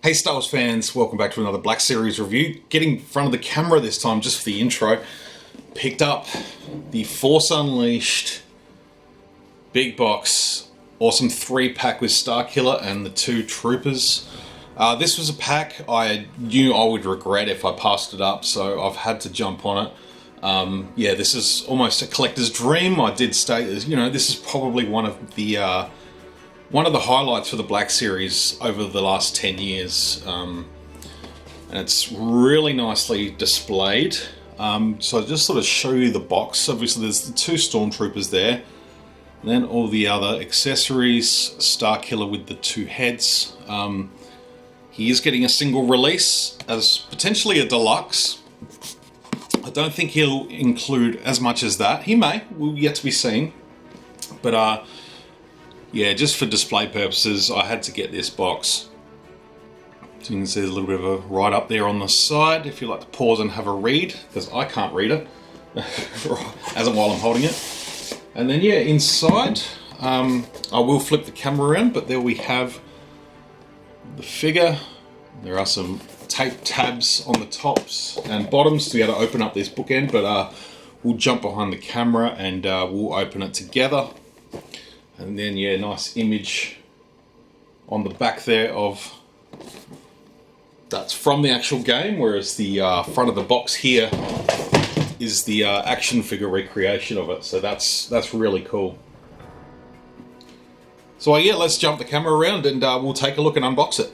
Hey Star Wars fans, welcome back to another Black Series review. Getting in front of the camera this time just for the intro. Picked up the Force Unleashed big box, awesome 3-pack with Starkiller and the 2 Troopers. This was a pack I knew I would regret if I passed it up, so I've had to jump on it. Yeah, this is almost a collector's dream. I did state, this is probably one of the highlights for the Black Series over the last 10 years. And it's really nicely displayed. So I'll just sort of show you the box. Obviously there's the 2 Stormtroopers there. And then all the other accessories. Starkiller with the 2 heads. He is getting a single release as potentially a deluxe. I don't think he'll include as much as that. He may. We'll yet to be seen. But yeah, just for display purposes, I had to get this box. So you can see there's a little bit of a write up there on the side if you like to pause and have a read, because I can't read it as while I'm holding it. And then yeah, inside, I will flip the camera around, but there we have the figure. There are some tape tabs on the tops and bottoms to be able to open up this bookend, but we'll jump behind the camera and we'll open it together. And then yeah, nice image on the back there of that's from the actual game, whereas the front of the box here is the action figure recreation of it. So that's really cool. So yeah, let's jump the camera around and we'll take a look and unbox it.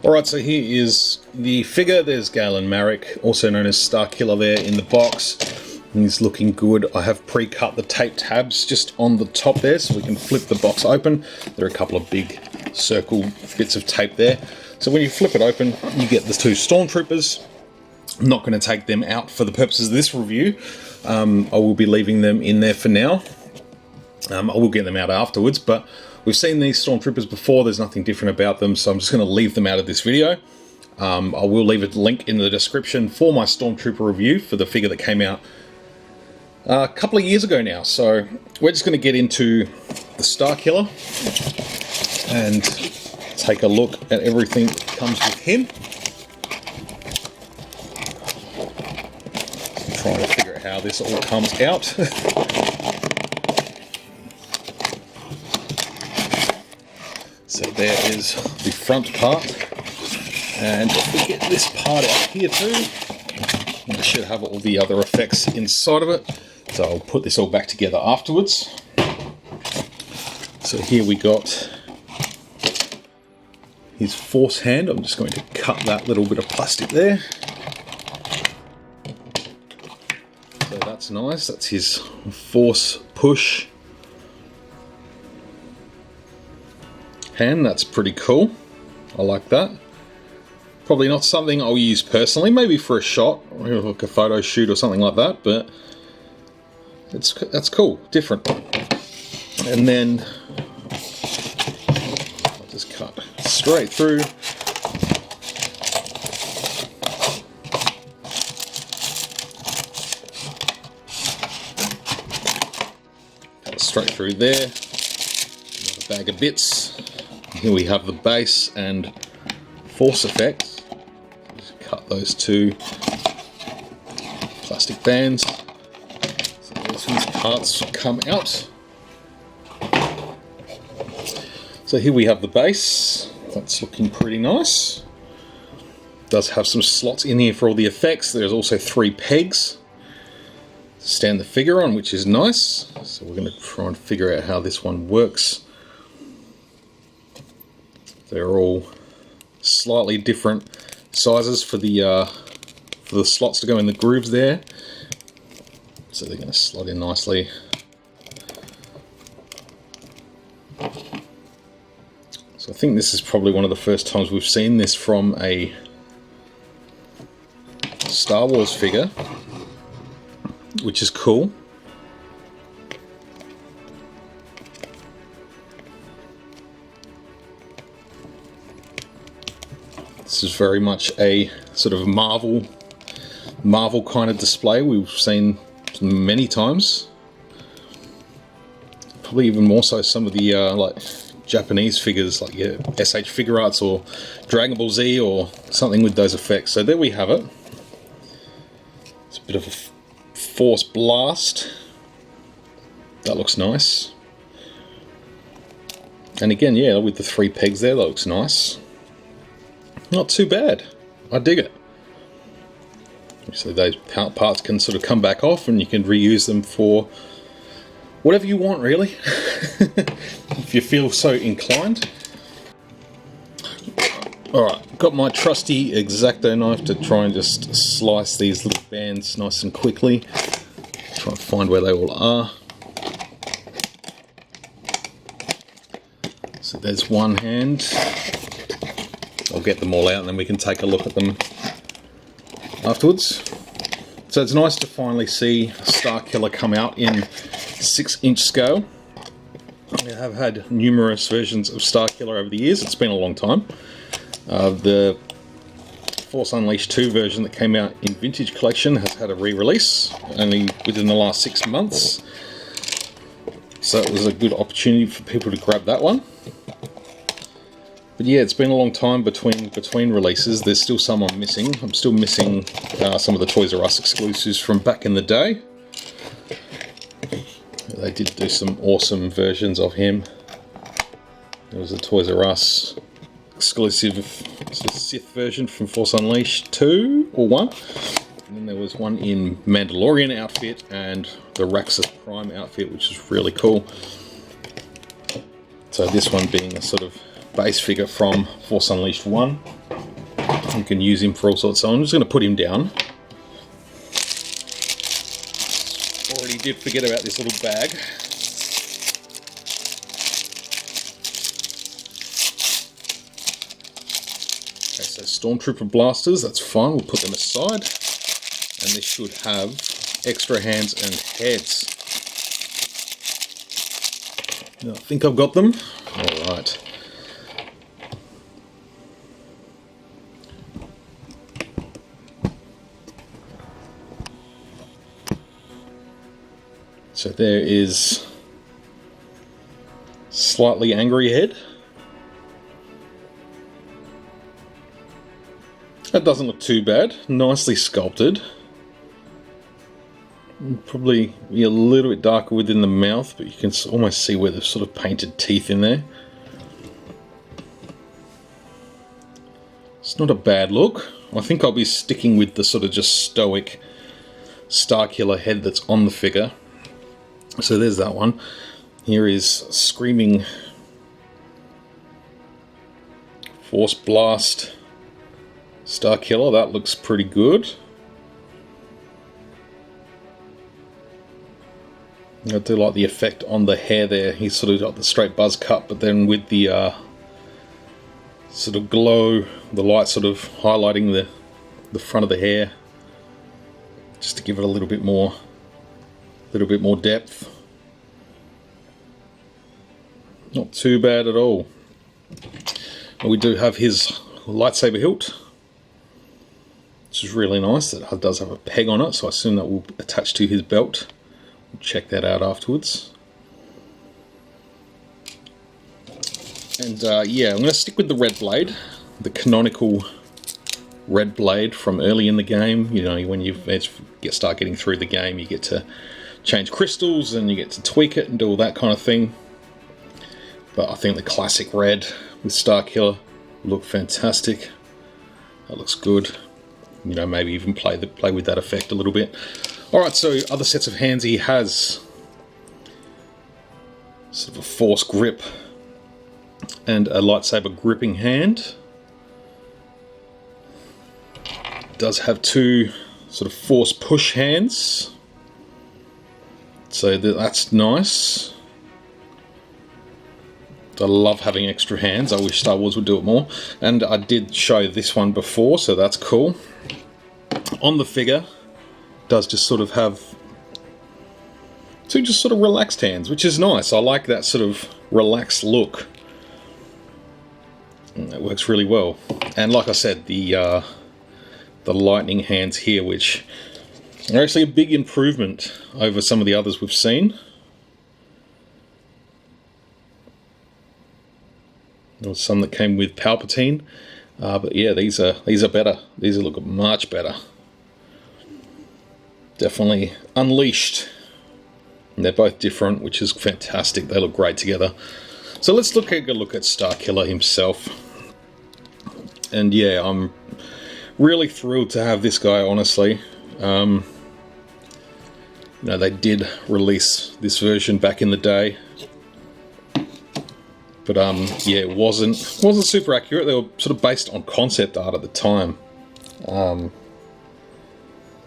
Alright, so here is the figure. There's Galen Marek, also known as Starkiller there in the box. He's looking good. I have pre-cut the tape tabs just on the top there so we can flip the box open. There are a couple of big circle bits of tape there. So when you flip it open, you get the 2 Stormtroopers. I'm not going to take them out for the purposes of this review. I will be leaving them in there for now. I will get them out afterwards, but we've seen these Stormtroopers before. There's nothing different about them, so I'm just going to leave them out of this video. I will leave a link in the description for my Stormtrooper review for the figure that came out a couple of years ago now. So we're just going to get into the Starkiller and take a look at everything that comes with him. I'm trying to figure out how this all comes out. So there is the front part, and if we get this part out here too, I should have all the other effects inside of it. So I'll put this all back together afterwards. So here we got his Force hand. I'm just going to cut that little bit of plastic there. So that's nice. That's his Force push hand. That's pretty cool. I like that. Probably not something I'll use personally, maybe for a shot or like a photo shoot or something like that, but that's cool, different. And then I'll just cut straight through. Cut straight through there. Another bag of bits. Here we have the base and Force effects. Just cut those 2 plastic bands. So these parts come out. So here we have the base. That's looking pretty nice. Does have some slots in here for all the effects. There's also 3 pegs to stand the figure on, which is nice. So we're going to try and figure out how this one works. They're all slightly different sizes for the slots to go in the grooves there. So they're going to slot in nicely. So I think this is probably one of the first times we've seen this from a Star Wars figure, which is cool. This is very much a sort of Marvel kind of display we've seen many times. Probably even more so some of the like Japanese figures like your SH Figure Arts or Dragon Ball Z or something with those effects. So there we have it. It's a bit of a Force Blast. That looks nice. And again, yeah, with the 3 pegs there, that looks nice. Not too bad. I dig it. So those parts can sort of come back off and you can reuse them for whatever you want, really. If you feel so inclined. Alright, got my trusty X-Acto knife to try and just slice these little bands nice and quickly. Try and find where they all are. So there's one hand. I'll get them all out and then we can take a look at them afterwards. So it's nice to finally see Starkiller come out in 6-inch scale. I have had numerous versions of Starkiller over the years. It's been a long time. The Force Unleashed 2 version that came out in Vintage Collection has had a re-release only within the last 6 months. So it was a good opportunity for people to grab that one. But yeah, it's been a long time between releases. There's still some I'm missing. I'm still missing some of the Toys R Us exclusives from back in the day. They did do some awesome versions of him. There was a Toys R Us exclusive Sith version from Force Unleashed 2 or 1. And then there was one in Mandalorian outfit and the Raxus Prime outfit, which is really cool. So this one being a sort of base figure from Force Unleashed 1. You can use him for all sorts. So I'm just going to put him down. Already did forget about this little bag. Okay, so Stormtrooper blasters, that's fine. We'll put them aside. And this should have extra hands and heads. Now, I think I've got them. Alright. So there is slightly angry head. That doesn't look too bad. Nicely sculpted. Probably be a little bit darker within the mouth, but you can almost see where they've sort of painted teeth in there. It's not a bad look. I think I'll be sticking with the sort of just stoic Starkiller head that's on the figure. So there's that one. Here is Screaming Force Blast Starkiller. That looks pretty good. I do like the effect on the hair there. He's sort of got the straight buzz cut, but then with the sort of glow, the light sort of highlighting the front of the hair, just to give it a little bit more depth. Not too bad at all. And we do have his lightsaber hilt, which is really nice. It does have a peg on it, so I assume that will attach to his belt. We'll check that out afterwards. And yeah, I'm going to stick with the red blade, the red blade from early in the game. You know, when you start getting through the game, you get to change crystals and you get to tweak it and do all that kind of thing. But I think the classic red with Starkiller look fantastic. That looks good. You know, maybe even play with that effect a little bit. Alright, so other sets of hands, he has sort of a force grip and a lightsaber gripping hand. Does have two sort of force push hands. So that's nice. I love having extra hands. I wish Star Wars would do it more. And I did show this one before, so that's cool. On the figure, does just sort of have two just sort of relaxed hands, which is nice. I like that sort of relaxed look. And that works really well. And like I said, the lightning hands here, which are actually a big improvement over some of the others we've seen. There was some that came with Palpatine, but yeah, these are better. These look much better. Definitely unleashed. And they're both different, which is fantastic. They look great together. So let's take a look at Starkiller himself. And yeah, I'm really thrilled to have this guy, honestly. You know, they did release this version back in the day. But yeah, it wasn't super accurate. They were sort of based on concept art at the time.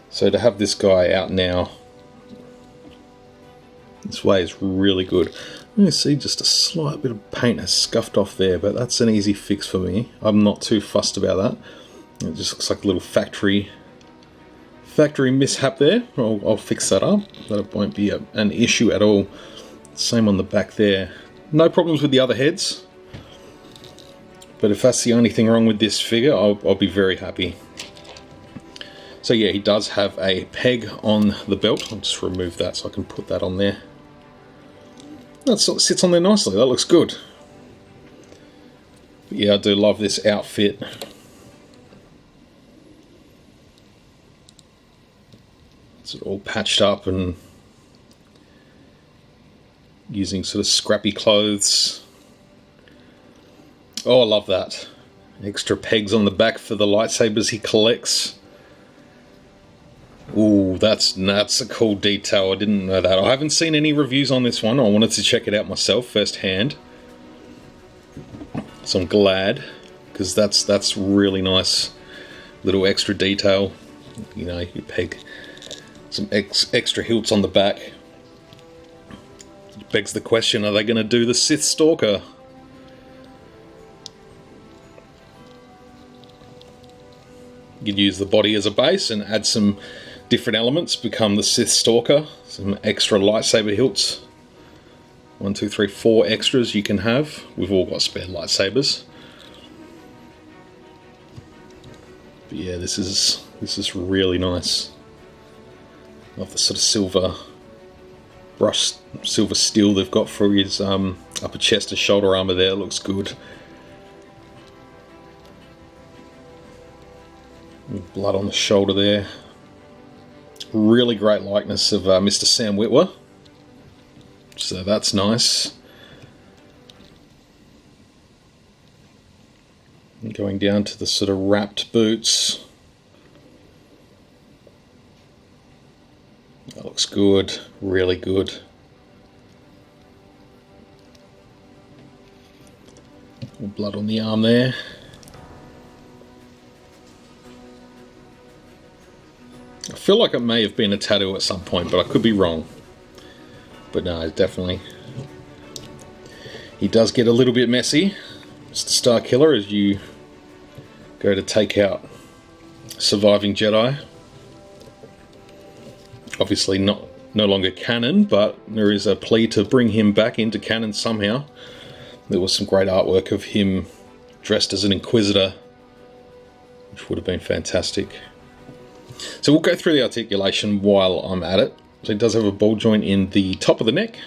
So to have this guy out now, this way is really good. You see just a slight bit of paint has scuffed off there, but that's an easy fix for me. I'm not too fussed about that. It just looks like a little factory mishap there. I'll fix that up. That won't be an issue at all. Same on the back there. No problems with the other heads. But if that's the only thing wrong with this figure, I'll be very happy. So yeah, he does have a peg on the belt. I'll just remove that so I can put that on there. That sort of sits on there nicely. That looks good. But yeah, I do love this outfit. It's all patched up and using sort of scrappy clothes. Oh, I love that. Extra pegs on the back for the lightsabers he collects. Ooh, that's a cool detail. I didn't know that. I haven't seen any reviews on this one. I wanted to check it out myself firsthand. So I'm glad, because that's really nice little extra detail. You know, you peg some extra hilts on the back. It begs the question, are they going to do the Sith Stalker? You could use the body as a base and add some different elements, become the Sith Stalker. Some extra lightsaber hilts. 1, 2, 3, 4 extras you can have. We've all got spare lightsabers. But yeah, this is really nice. Love the sort of silver brushed silver steel they've got for his upper chest and shoulder armor there. It looks good. Blood on the shoulder there. Really great likeness of Mr. Sam Witwer. So that's nice. And going down to the sort of wrapped boots. That looks good. Really good. Blood on the arm there. I feel like it may have been a tattoo at some point, but I could be wrong. But no, definitely. He does get a little bit messy, Mr. Starkiller, as you go to take out surviving Jedi. Obviously no longer canon, but there is a plea to bring him back into canon somehow. There was some great artwork of him dressed as an Inquisitor, which would have been fantastic. So we'll go through the articulation while I'm at it. So it does have a ball joint in the top of the neck.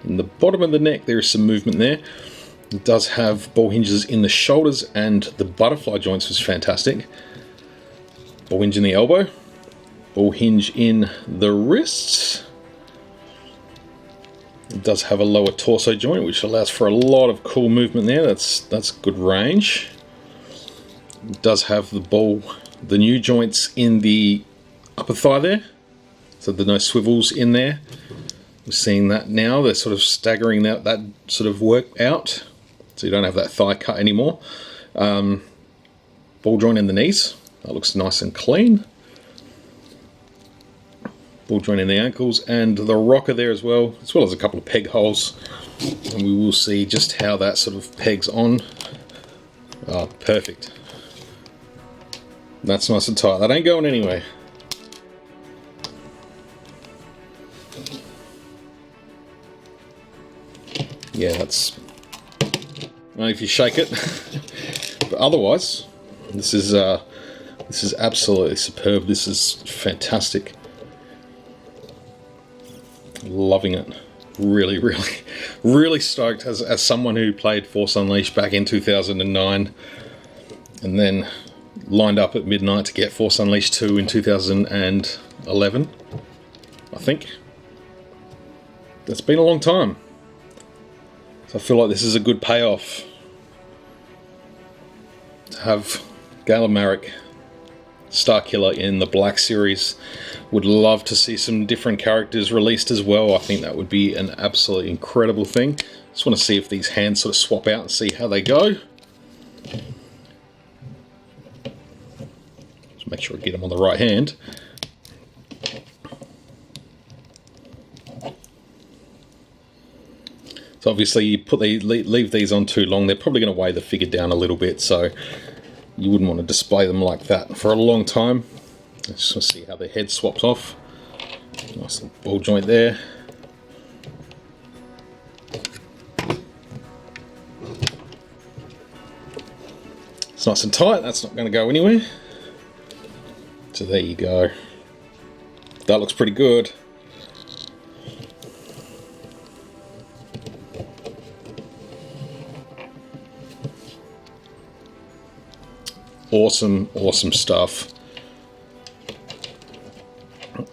In the bottom of the neck there is some movement there. It does have ball hinges in the shoulders and the butterfly joints, was fantastic. Ball hinge in the elbow. Ball hinge in the wrists. It does have a lower torso joint, which allows for a lot of cool movement there. That's good range. It does have the new joints in the upper thigh there, so there's no swivels in there. We're seeing that now. They're sort of staggering that sort of work out, so you don't have that thigh cut anymore. Ball joint in the knees. That looks nice and clean. Ball joint in the ankles and the rocker there as well as a couple of peg holes. And we will see just how that sort of pegs on. Oh, perfect. That's nice and tight. That ain't going anywhere. Yeah, that's... I don't know if you shake it. But otherwise, this is absolutely superb. This is fantastic. Loving it. Really, really, really stoked as someone who played Force Unleashed back in 2009 and then lined up at midnight to get Force Unleashed 2 in 2011, I think. That's been a long time. So I feel like this is a good payoff to have Galen Marek, Starkiller in the Black Series. Would love to see some different characters released as well. I think that would be an absolutely incredible thing. Just want to see if these hands sort of swap out and see how they go. Just make sure I get them on the right hand. So obviously you leave these on too long, they're probably going to weigh the figure down a little bit, so you wouldn't want to display them like that for a long time. Just want to see how the head swaps off. Nice little ball joint there. It's nice and tight, that's not going to go anywhere. So there you go. That looks pretty good. Awesome, awesome stuff.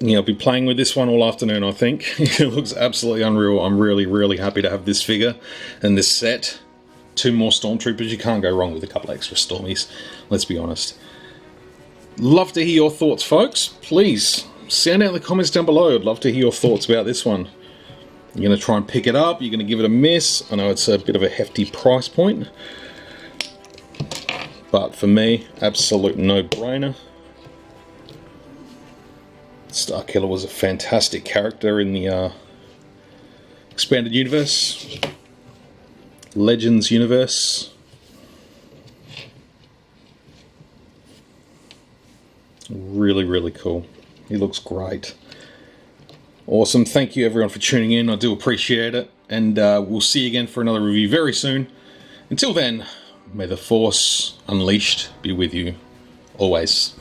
Yeah, I'll be playing with this one all afternoon, I think. It looks absolutely unreal. I'm really, really happy to have this figure and this set. 2 more Stormtroopers. You can't go wrong with a couple extra Stormies, let's be honest. Love to hear your thoughts, folks. Please, sound out in the comments down below. I'd love to hear your thoughts about this one. You're going to try and pick it up? You're going to give it a miss? I know it's a bit of a hefty price point, but for me, absolute no-brainer. Starkiller was a fantastic character in the expanded universe, Legends universe. Really, really cool. He looks great. Awesome. Thank you everyone for tuning in. I do appreciate it. And we'll see you again for another review very soon. Until then, may the Force Unleashed be with you always.